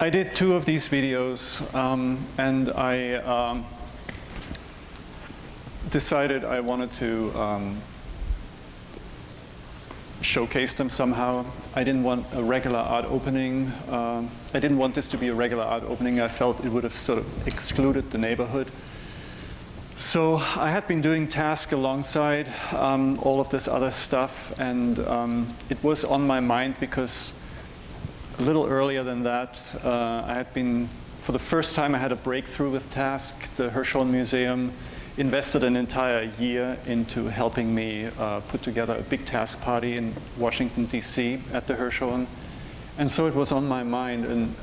I did 2 of these videos, and I decided I wanted to showcase them somehow. I didn't want a regular art opening. I didn't want this to be a regular art opening. I felt it would have sort of excluded the neighborhood. So I had been doing tasks alongside all of this other stuff, and it was on my mind because a little earlier than that, I had been, for the first time, I had a breakthrough with task. The Hirshhorn Museum invested an entire year into helping me put together a big task party in Washington, D.C. at the Hirshhorn. And so it was on my mind. And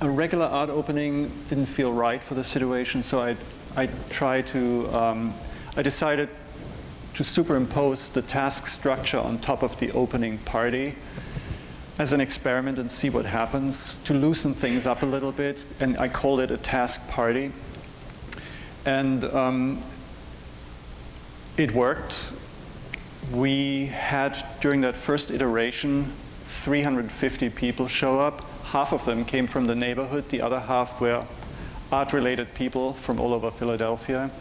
a regular art opening didn't feel right for the situation, so I decided to superimpose the task structure on top of the opening party as an experiment and see what happens, to loosen things up a little bit, and I called it a task party. And it worked. We had, during that first iteration, 350 people show up. Half of them came from the neighborhood, the other half were art-related people from all over Philadelphia.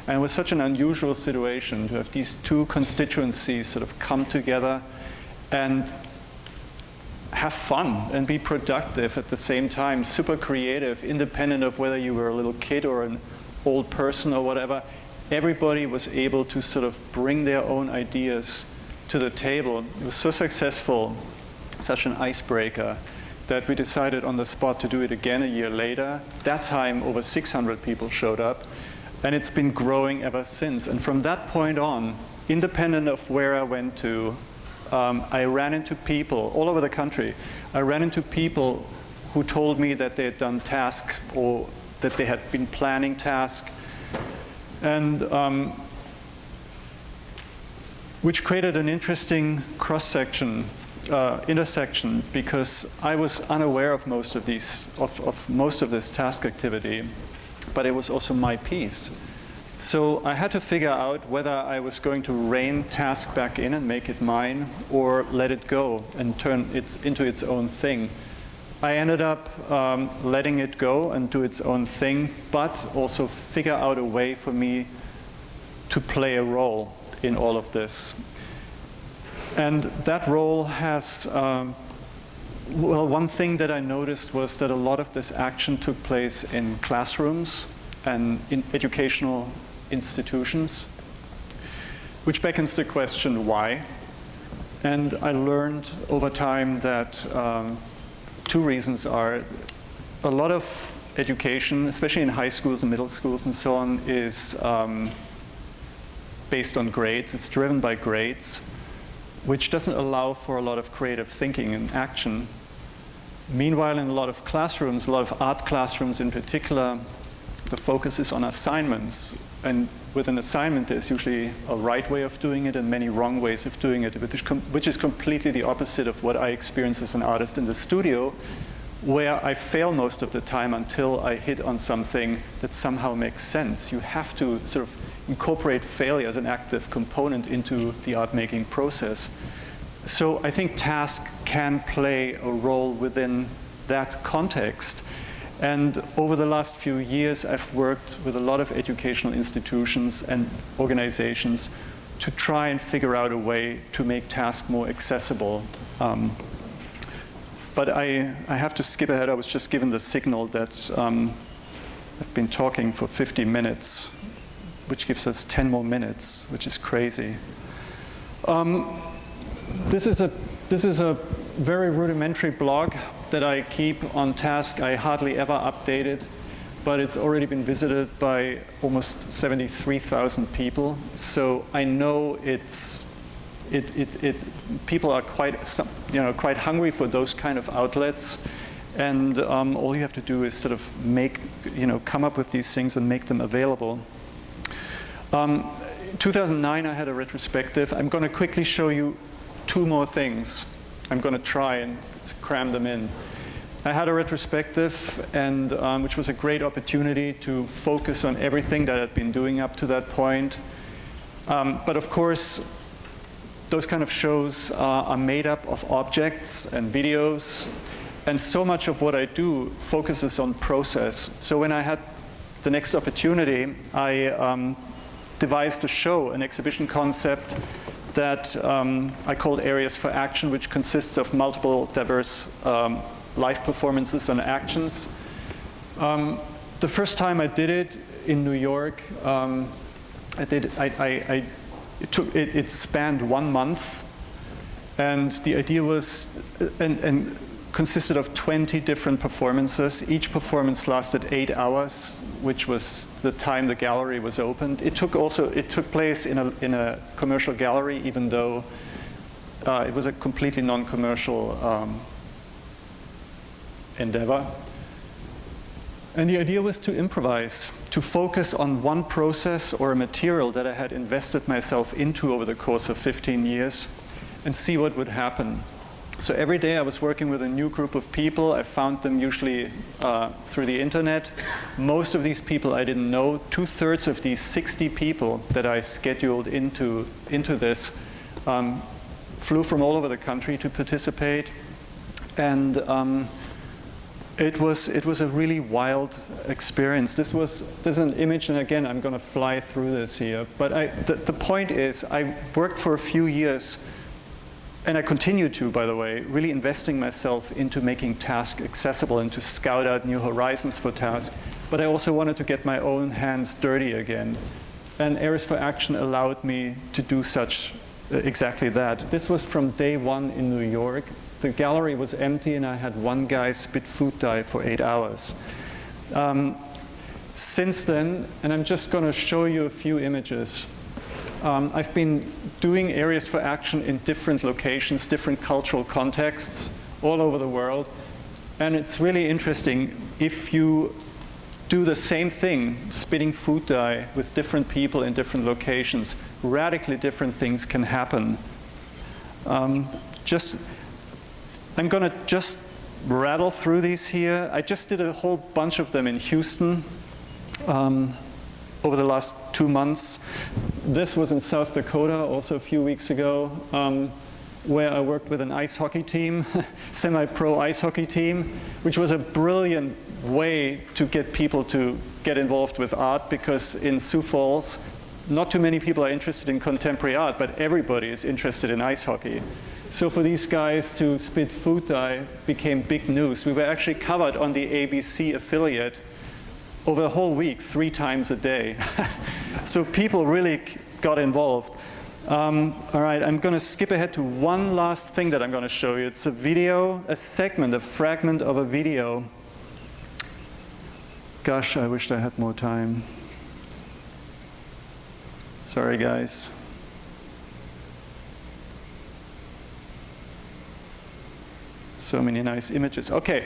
And it was such an unusual situation to have these two constituencies sort of come together and have fun and be productive at the same time, super creative, independent of whether you were a little kid or an old person or whatever. Everybody was able to sort of bring their own ideas to the table. It was so successful, such an icebreaker, that we decided on the spot to do it again a year later. That time, over 600 people showed up, and it's been growing ever since. And from that point on, independent of where I went to, I ran into people all over the country. I ran into people who told me that they had done task or that they had been planning task, and which created an interesting cross-section, intersection, because I was unaware of most of this task activity, but it was also my piece. So I had to figure out whether I was going to rein task back in and make it mine, or let it go and turn it into its own thing. I ended up letting it go and do its own thing, but also figure out a way for me to play a role in all of this. And that role has, well, one thing that I noticed was that a lot of this action took place in classrooms and in educational institutions, which beckons the question, why? And I learned over time that two reasons are: a lot of education, especially in high schools and middle schools and so on, is based on grades. It's driven by grades, which doesn't allow for a lot of creative thinking and action. Meanwhile, in a lot of classrooms, a lot of art classrooms in particular, the focus is on assignments. And with an assignment, there's usually a right way of doing it and many wrong ways of doing it, which is completely the opposite of what I experience as an artist in the studio, where I fail most of the time until I hit on something that somehow makes sense. You have to sort of incorporate failure as an active component into the art-making process. So I think task can play a role within that context. And over the last few years, I've worked with a lot of educational institutions and organizations to try and figure out a way to make task more accessible. But I have to skip ahead. I was just given the signal that I've been talking for 50 minutes, which gives us 10 more minutes, which is crazy. This is a very rudimentary blog that I keep on task. I hardly ever update it, but it's already been visited by almost 73,000 people. So I know people are quite hungry for those kind of outlets, and all you have to do is sort of come up with these things and make them available. 2009, I had a retrospective. I'm going to quickly show you two more things. I'm going to try and cram them in. I had a retrospective, and which was a great opportunity to focus on everything that I'd been doing up to that point. But of course, those kind of shows are made up of objects and videos, and so much of what I do focuses on process. So when I had the next opportunity, I devised a show, an exhibition concept that I called Areas for Action, which consists of multiple diverse live performances and actions. The first time I did it in New York, it spanned 1 month, and the idea was and consisted of 20 different performances. Each performance lasted 8 hours, which was the time the gallery was opened. It took place in a commercial gallery, even though it was a completely non-commercial endeavor. And the idea was to improvise, to focus on one process or a material that I had invested myself into over the course of 15 years and see what would happen. So every day I was working with a new group of people. I found them usually through the internet. Most of these people I didn't know. 2/3 of these 60 people that I scheduled into this flew from all over the country to participate. And it was a really wild experience. This is an image, and again, I'm going to fly through this here. But the point is, I worked for a few years, and I continue to, by the way, really investing myself into making tasks accessible and to scout out new horizons for tasks. But I also wanted to get my own hands dirty again. And Areas for Action allowed me to do exactly that. This was from day one in New York. The gallery was empty, and I had one guy spit food dye for 8 hours. Since then, and I'm just going to show you a few images, I've been doing Areas for Action in different locations, different cultural contexts, all over the world. And it's really interesting if you do the same thing, spitting food dye with different people in different locations, radically different things can happen. I'm going to just rattle through these here. I just did a whole bunch of them in Houston over the last 2 months. This was in South Dakota also a few weeks ago, where I worked with an ice hockey team, semi-pro ice hockey team, which was a brilliant way to get people to get involved with art, because in Sioux Falls, not too many people are interested in contemporary art, but everybody is interested in ice hockey. So for these guys to spit food dye became big news. We were actually covered on the ABC affiliate over a whole week, 3 times a day. So people really got involved. All right, I'm going to skip ahead to one last thing that I'm going to show you. It's a video, a fragment of a video. Gosh, I wished I had more time. Sorry, guys. So many nice images. Okay.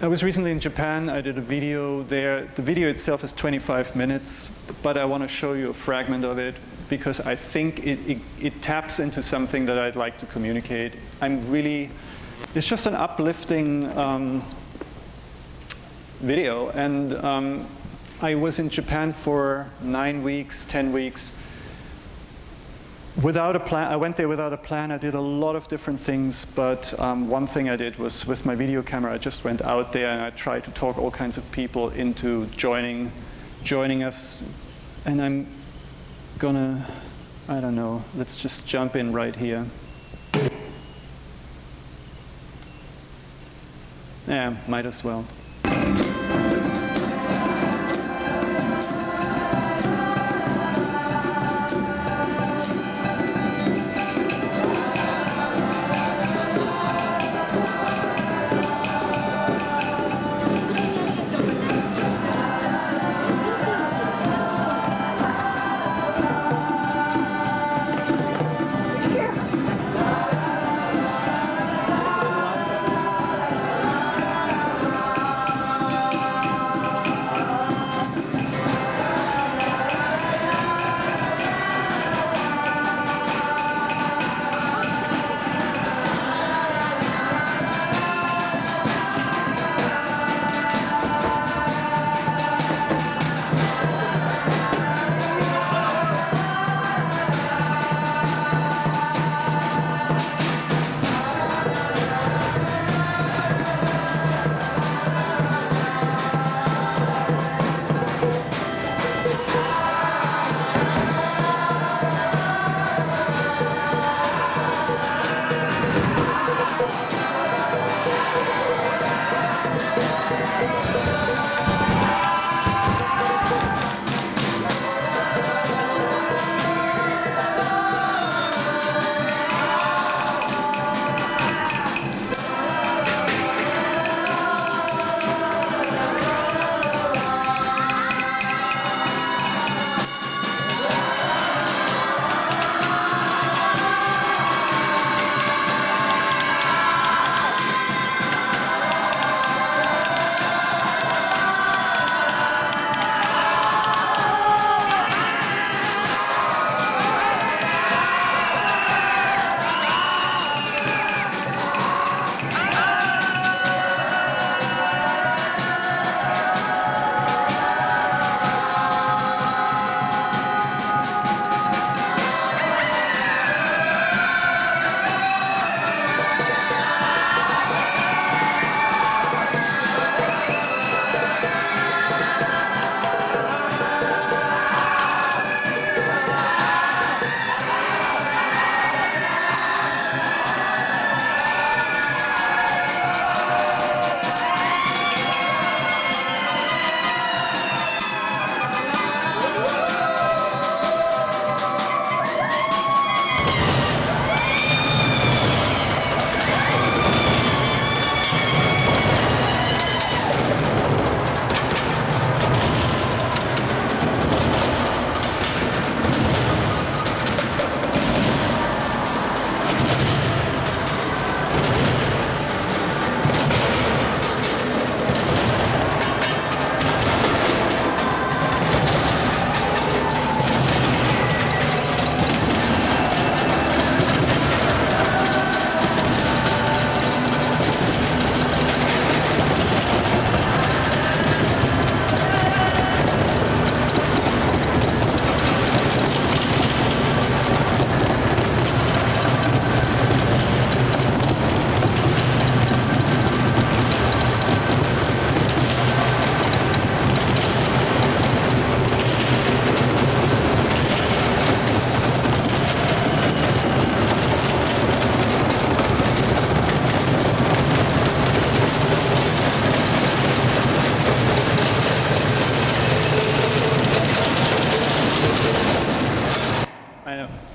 I was recently in Japan. I did a video there. The video itself is 25 minutes, but I want to show you a fragment of it because I think it taps into something that I'd like to communicate. It's just an uplifting video. And I was in Japan for 9 weeks, 10 weeks. Without a plan. I went there without a plan. I did a lot of different things, but one thing I did was with my video camera, I just went out there and I tried to talk all kinds of people into joining us. And I'm gonna, I don't know, let's just jump in right here. Yeah, might as well.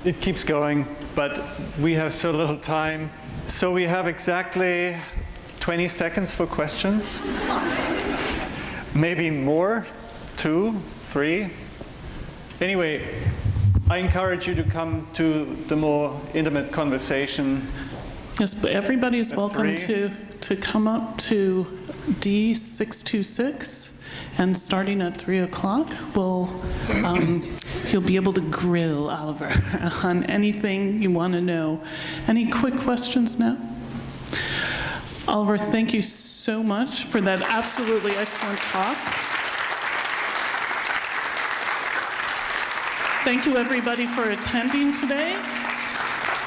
it keeps going, but we have so little time. So we have exactly 20 seconds for questions. Maybe more, 2, 3. Anyway, I encourage you to come to the more intimate conversation. Yes, but everybody is welcome 3. to come up to D626, and starting at 3 o'clock, you'll be able to grill Oliver on anything you want to know. Any quick questions now? Oliver, thank you so much for that absolutely excellent talk. Thank you, everybody, for attending today.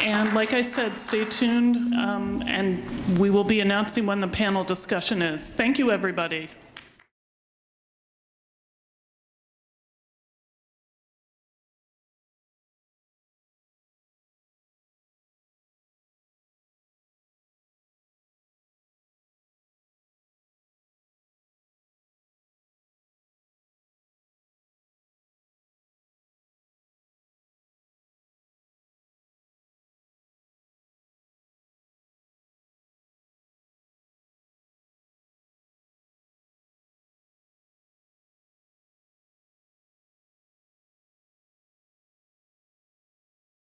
And like I said, stay tuned, and we will be announcing when the panel discussion is. Thank you, everybody.